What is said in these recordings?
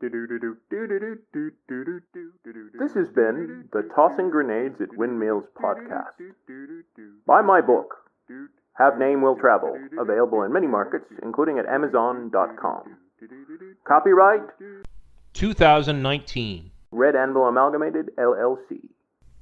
This has been the Tossing Grenades at Windmills podcast. Buy my book, Have Name Will Travel, available in many markets, including at Amazon.com. Copyright 2019. Red Anvil Amalgamated, LLC.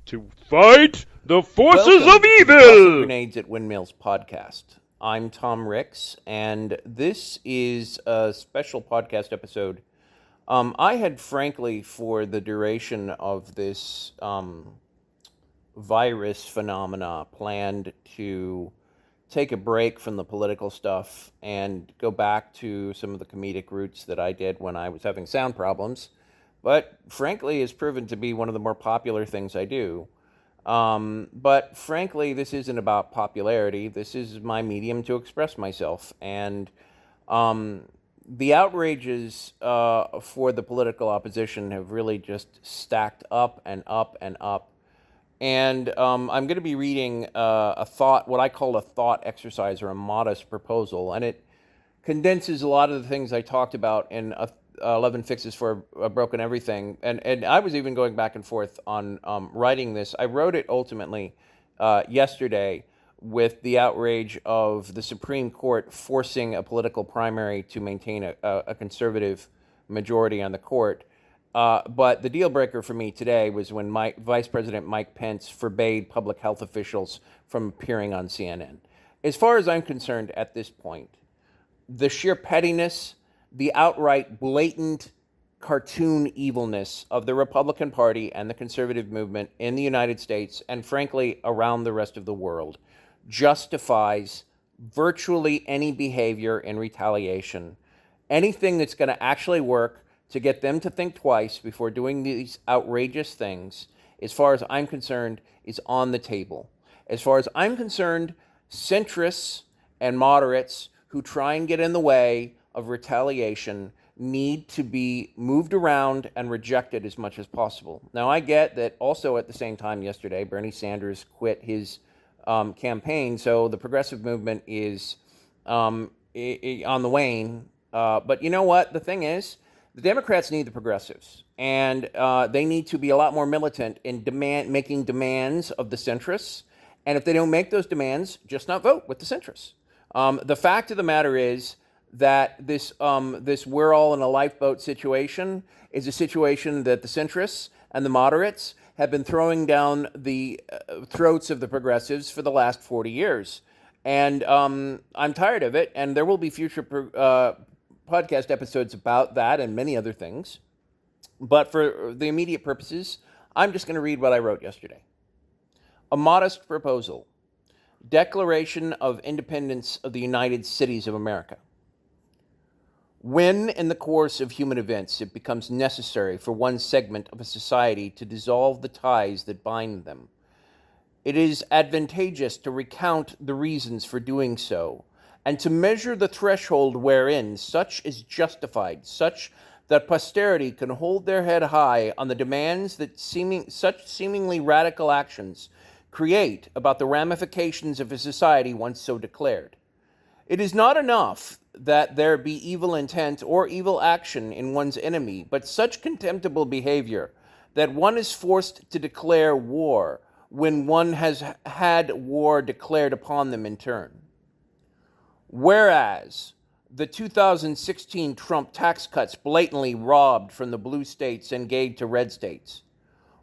To fight the forces Welcome of to the evil! Tossing Grenades at Windmills podcast. I'm Tom Ricks, and this is a special podcast episode. I had, frankly, for the duration of this virus phenomena, planned to take a break from the political stuff and go back to some of the comedic roots that I did when I was having sound problems. But, frankly, it's proven to be one of the more popular things I do. But, frankly, this isn't about popularity. This is my medium to express myself. And the outrages for the political opposition have really just stacked up and up and up. And I'm going to be reading what I call a thought exercise or a modest proposal. And it condenses a lot of the things I talked about in 11 Fixes for a Broken Everything. And I was even going back and forth on writing this. I wrote it ultimately yesterday with the outrage of the Supreme Court forcing a political primary to maintain a conservative majority on the court. But the deal breaker for me today was when Vice President Mike Pence forbade public health officials from appearing on CNN. As far as I'm concerned at this point, the sheer pettiness, the outright blatant cartoon evilness of the Republican Party and the conservative movement in the United States and, frankly, around the rest of the world justifies virtually any behavior in retaliation. Anything that's going to actually work to get them to think twice before doing these outrageous things, as far as I'm concerned, is on the table. As far as I'm concerned, centrists and moderates who try and get in the way of retaliation need to be moved around and rejected as much as possible. Now, I get that also at the same time yesterday, Bernie Sanders quit his campaign, so the progressive movement is on the wane. But you know what? The thing is, the Democrats need the progressives, and they need to be a lot more militant in making demands of the centrists. And if they don't make those demands, just not vote with the centrists. The fact of the matter is that this we're all in a lifeboat situation is a situation that the centrists and the moderates have been throwing down the throats of the progressives for the last 40 years. And I'm tired of it, and there will be future podcast episodes about that and many other things. But for the immediate purposes, I'm just going to read what I wrote yesterday. A modest proposal. Declaration of Independence of the United Cities of America. When, in the course of human events, it becomes necessary for one segment of a society to dissolve the ties that bind them, it is advantageous to recount the reasons for doing so, and to measure the threshold wherein such is justified, such that posterity can hold their head high on the demands that such seemingly radical actions create about the ramifications of a society once so declared. It is not enough that there be evil intent or evil action in one's enemy, but such contemptible behavior that one is forced to declare war when one has had war declared upon them in turn. Whereas the 2016 Trump tax cuts blatantly robbed from the blue states and gave to red states.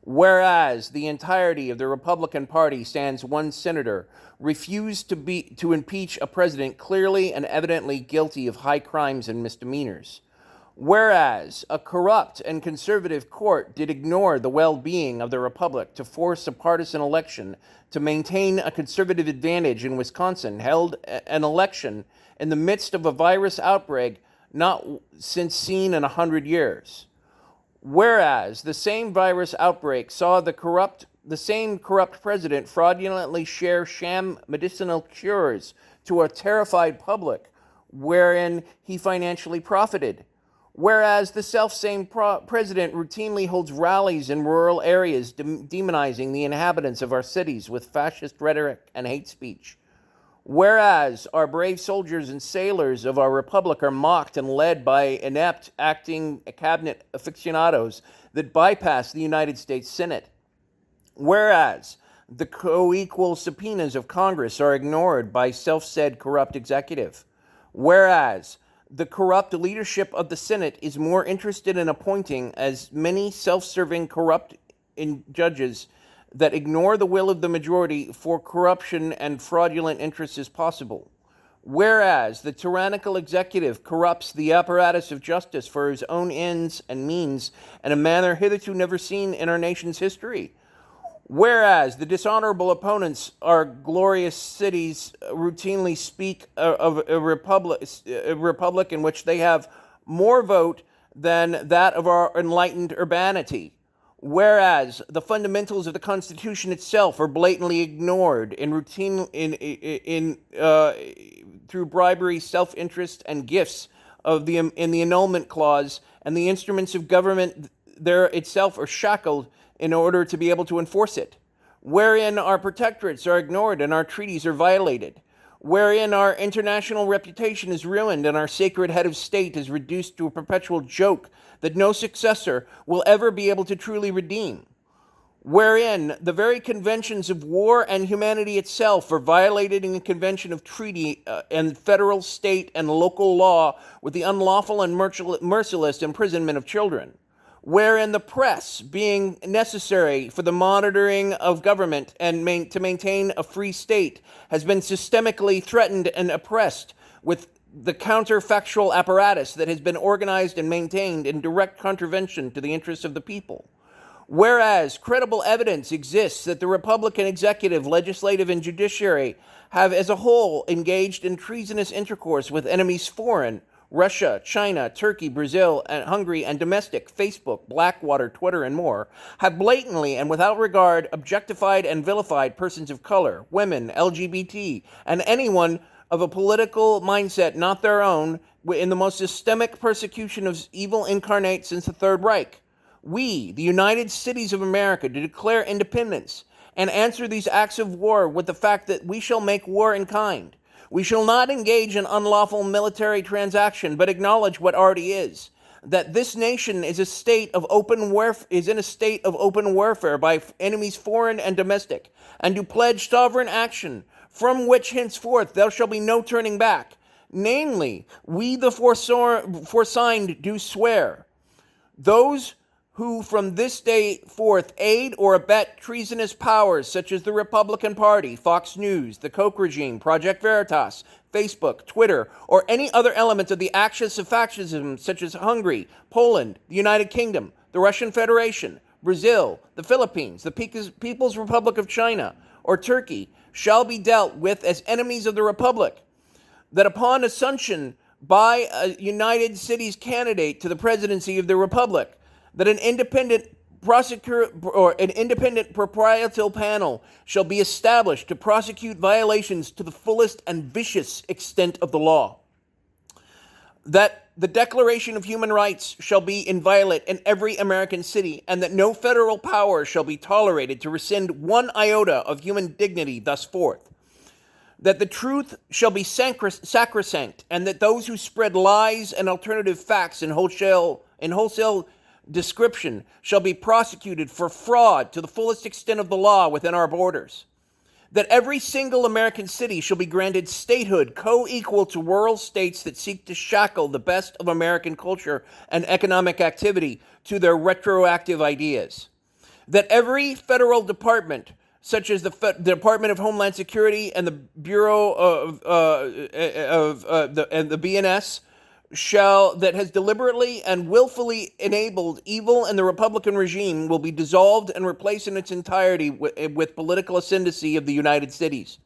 Whereas the entirety of the Republican Party, sans one senator, refused to impeach a president clearly and evidently guilty of high crimes and misdemeanors. Whereas a corrupt and conservative court did ignore the well-being of the republic to force a partisan election to maintain a conservative advantage in Wisconsin, held an election in the midst of a virus outbreak not since seen in 100 years. Whereas the same virus outbreak saw the same corrupt president fraudulently share sham medicinal cures to a terrified public, wherein he financially profited. Whereas the self-same president routinely holds rallies in rural areas demonizing the inhabitants of our cities with fascist rhetoric and hate speech. Whereas our brave soldiers and sailors of our republic are mocked and led by inept acting cabinet aficionados that bypass the United States Senate. Whereas the co-equal subpoenas of Congress are ignored by self-said corrupt executive. Whereas the corrupt leadership of the Senate is more interested in appointing as many self-serving corrupt judges that ignore the will of the majority for corruption and fraudulent interests as possible. Whereas the tyrannical executive corrupts the apparatus of justice for his own ends and means in a manner hitherto never seen in our nation's history. Whereas the dishonorable opponents, our glorious cities, routinely speak of a republic in which they have more vote than that of our enlightened urbanity. Whereas the fundamentals of the Constitution itself are blatantly ignored through bribery, self-interest, and gifts in the annulment clause, and the instruments of government there itself are shackled in order to be able to enforce it. Wherein our protectorates are ignored and our treaties are violated. Wherein our international reputation is ruined and our sacred head of state is reduced to a perpetual joke that no successor will ever be able to truly redeem. Wherein the very conventions of war and humanity itself are violated in the convention of treaty and federal, state, and local law with the unlawful and merciless imprisonment of children. Wherein the press, being necessary for the monitoring of government and to maintain a free state, has been systemically threatened and oppressed with the counterfactual apparatus that has been organized and maintained in direct contravention to the interests of the people. Whereas credible evidence exists that the Republican executive, legislative, and judiciary have as a whole engaged in treasonous intercourse with enemies foreign, Russia, China, Turkey, Brazil, and Hungary, and domestic, Facebook, Blackwater, Twitter, and more, have blatantly and without regard objectified and vilified persons of color, women, LGBT, and anyone of a political mindset not their own in the most systemic persecution of evil incarnate since the Third Reich. We, the United Cities of America, to declare independence and answer these acts of war with the fact that we shall make war in kind. We shall not engage in unlawful military transaction, but acknowledge what already is, that this nation is in a state of open warfare by enemies foreign and domestic, and to pledge sovereign action, from which henceforth there shall be no turning back. Namely, we the foresigned do swear, those who from this day forth aid or abet treasonous powers such as the Republican Party, Fox News, the Koch regime, Project Veritas, Facebook, Twitter, or any other element of the axis of fascism such as Hungary, Poland, the United Kingdom, the Russian Federation, Brazil, the Philippines, the People's Republic of China, or Turkey, shall be dealt with as enemies of the Republic, that upon assumption by a United Cities candidate to the presidency of the Republic, that an independent prosecutor or an independent proprietorial panel shall be established to prosecute violations to the fullest and vicious extent of the law. That the Declaration of Human Rights shall be inviolate in every American city, and that no federal power shall be tolerated to rescind one iota of human dignity thus forth. That the truth shall be sacrosanct, and that those who spread lies and alternative facts in wholesale description shall be prosecuted for fraud to the fullest extent of the law within our borders. That every single American city shall be granted statehood co-equal to rural states that seek to shackle the best of American culture and economic activity to their retroactive ideas. That every federal department, such as the Department of Homeland Security and the Bureau of the BNS, that has deliberately and willfully enabled evil in the Republican regime will be dissolved and replaced in its entirety with political ascendancy of the United Cities.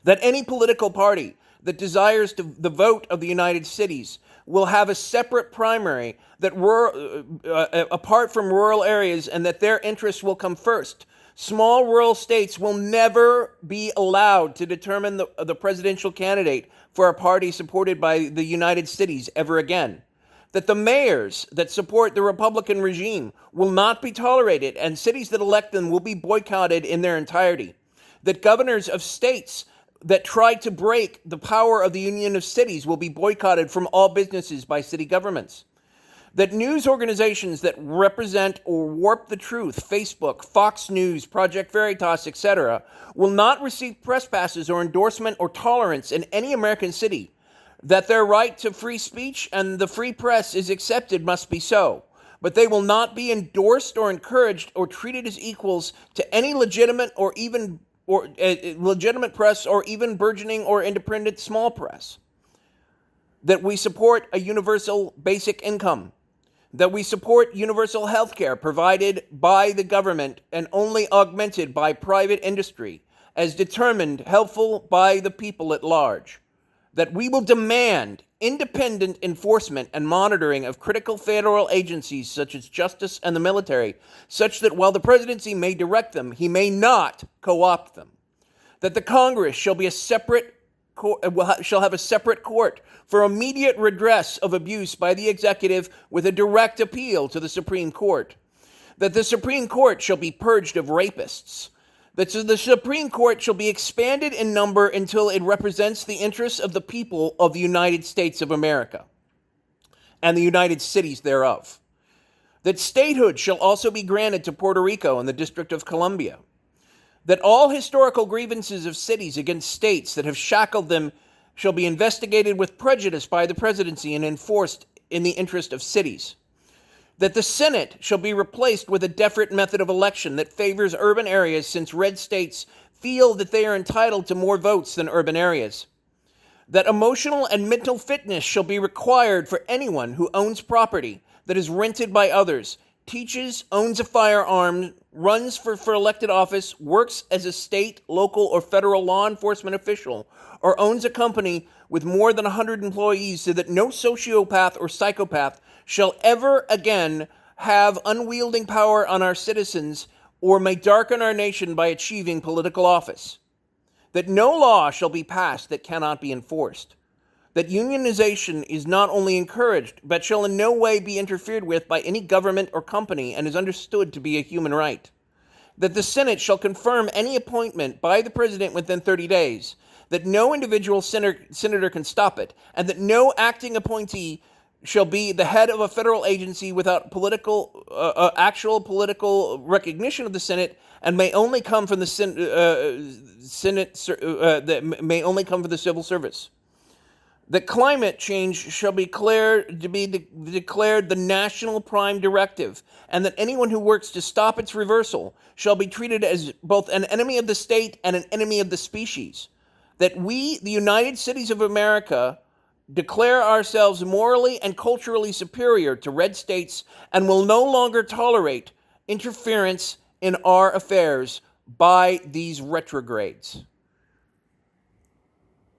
That any political party that desires the vote of the United Cities will have a separate primary that apart from rural areas, and that their interests will come first. Small rural states will never be allowed to determine the presidential candidate for a party supported by the United Cities ever again. That the mayors that support the Republican regime will not be tolerated, and cities that elect them will be boycotted in their entirety. That governors of states that try to break the power of the Union of Cities will be boycotted from all businesses by city governments. That news organizations that represent or warp the truth, Facebook, Fox News, Project Veritas, etc., will not receive press passes or endorsement or tolerance in any American city. That their right to free speech and the free press is accepted must be so. But they will not be endorsed or encouraged or treated as equals to any legitimate legitimate press or even burgeoning or independent small press. That we support a universal basic income. That we support universal health care provided by the government and only augmented by private industry, as determined helpful by the people at large. That we will demand independent enforcement and monitoring of critical federal agencies such as justice and the military, such that while the presidency may direct them, he may not co-opt them. That the Congress shall have a separate court for immediate redress of abuse by the executive with a direct appeal to the Supreme Court. That the Supreme Court shall be purged of rapists. That the Supreme Court shall be expanded in number until it represents the interests of the people of the United States of America and the United Cities thereof. That statehood shall also be granted to Puerto Rico and the District of Columbia. That all historical grievances of cities against states that have shackled them shall be investigated with prejudice by the presidency and enforced in the interest of cities. That the Senate shall be replaced with a deferred method of election that favors urban areas, since red states feel that they are entitled to more votes than urban areas. That emotional and mental fitness shall be required for anyone who owns property that is rented by others, teaches, owns a firearm, runs for elected office, works as a state, local, or federal law enforcement official, or owns a company with more than 100 employees, so that no sociopath or psychopath shall ever again have unwielding power on our citizens or may darken our nation by achieving political office. That no law shall be passed that cannot be enforced. That unionization is not only encouraged, but shall in no way be interfered with by any government or company and is understood to be a human right. That the Senate shall confirm any appointment by the President within 30 days, that no individual senator can stop it, and that no acting appointee shall be the head of a federal agency without actual political recognition of the Senate, and may only come from the may only come from the civil service. That climate change shall be declared the national prime directive, and that anyone who works to stop its reversal shall be treated as both an enemy of the state and an enemy of the species. That we, the United Cities of America, declare ourselves morally and culturally superior to red states and will no longer tolerate interference in our affairs by these retrogrades.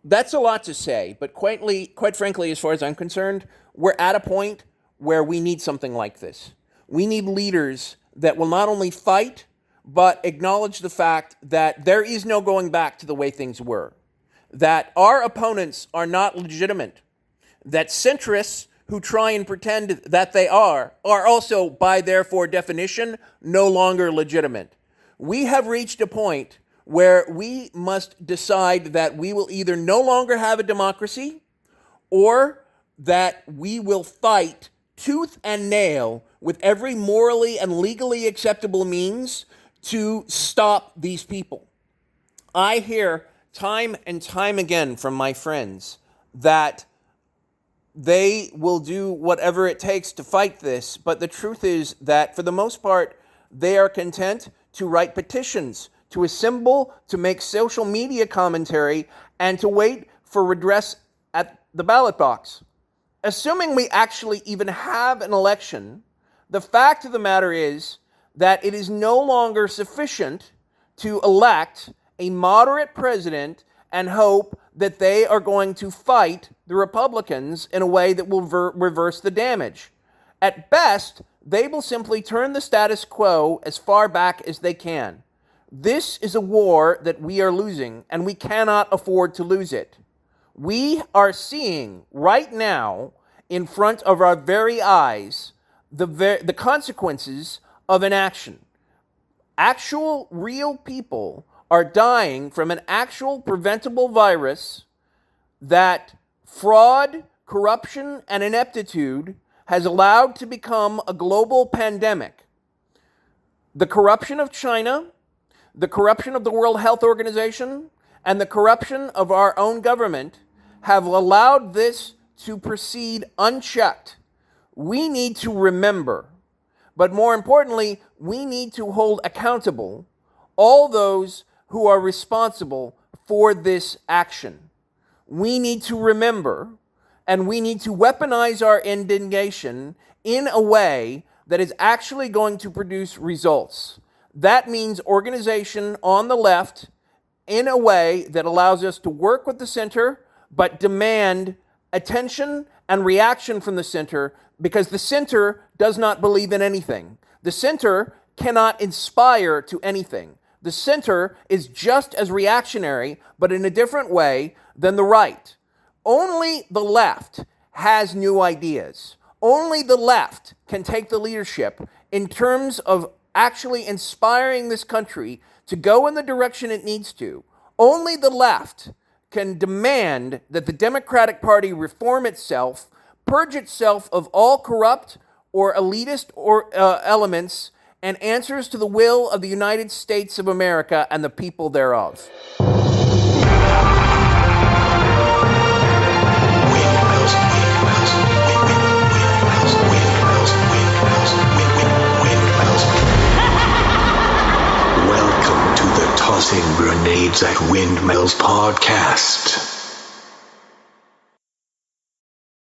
That's a lot to say, but quite frankly, as far as I'm concerned, we're at a point where we need something like this. We need leaders that will not only fight, but acknowledge the fact that there is no going back to the way things were. That our opponents are not legitimate. That centrists who try and pretend that they are also, by therefore definition, no longer legitimate. We have reached a point where we must decide that we will either no longer have a democracy or that we will fight tooth and nail with every morally and legally acceptable means to stop these people. I hear time and time again from my friends that they will do whatever it takes to fight this, but the truth is that for the most part, they are content to write petitions, to assemble, to make social media commentary, and to wait for redress at the ballot box. Assuming we actually even have an election, the fact of the matter is that it is no longer sufficient to elect a moderate president and hope that they are going to fight the Republicans in a way that will reverse the damage. At best, they will simply turn the status quo as far back as they can. This is a war that we are losing, and we cannot afford to lose it. We are seeing right now, in front of our very eyes, the consequences of inaction. Actual, real people are dying from an actual preventable virus that fraud, corruption, and ineptitude has allowed to become a global pandemic. The corruption of China, the corruption of the World Health Organization, and the corruption of our own government have allowed this to proceed unchecked. We need to remember, but more importantly, we need to hold accountable all those who are responsible for this action. We need to remember, and we need to weaponize our indignation in a way that is actually going to produce results. That means organization on the left in a way that allows us to work with the center, but demand attention and reaction from the center, because the center does not believe in anything. The center cannot inspire to anything. The center is just as reactionary, but in a different way than the right. Only the left has new ideas. Only the left can take the leadership in terms of actually inspiring this country to go in the direction it needs to. Only the left can demand that the Democratic Party reform itself, purge itself of all corrupt or elitist elements, and answers to the will of the United States of America and the people thereof. Welcome to the Tossing Grenades at Windmills podcast.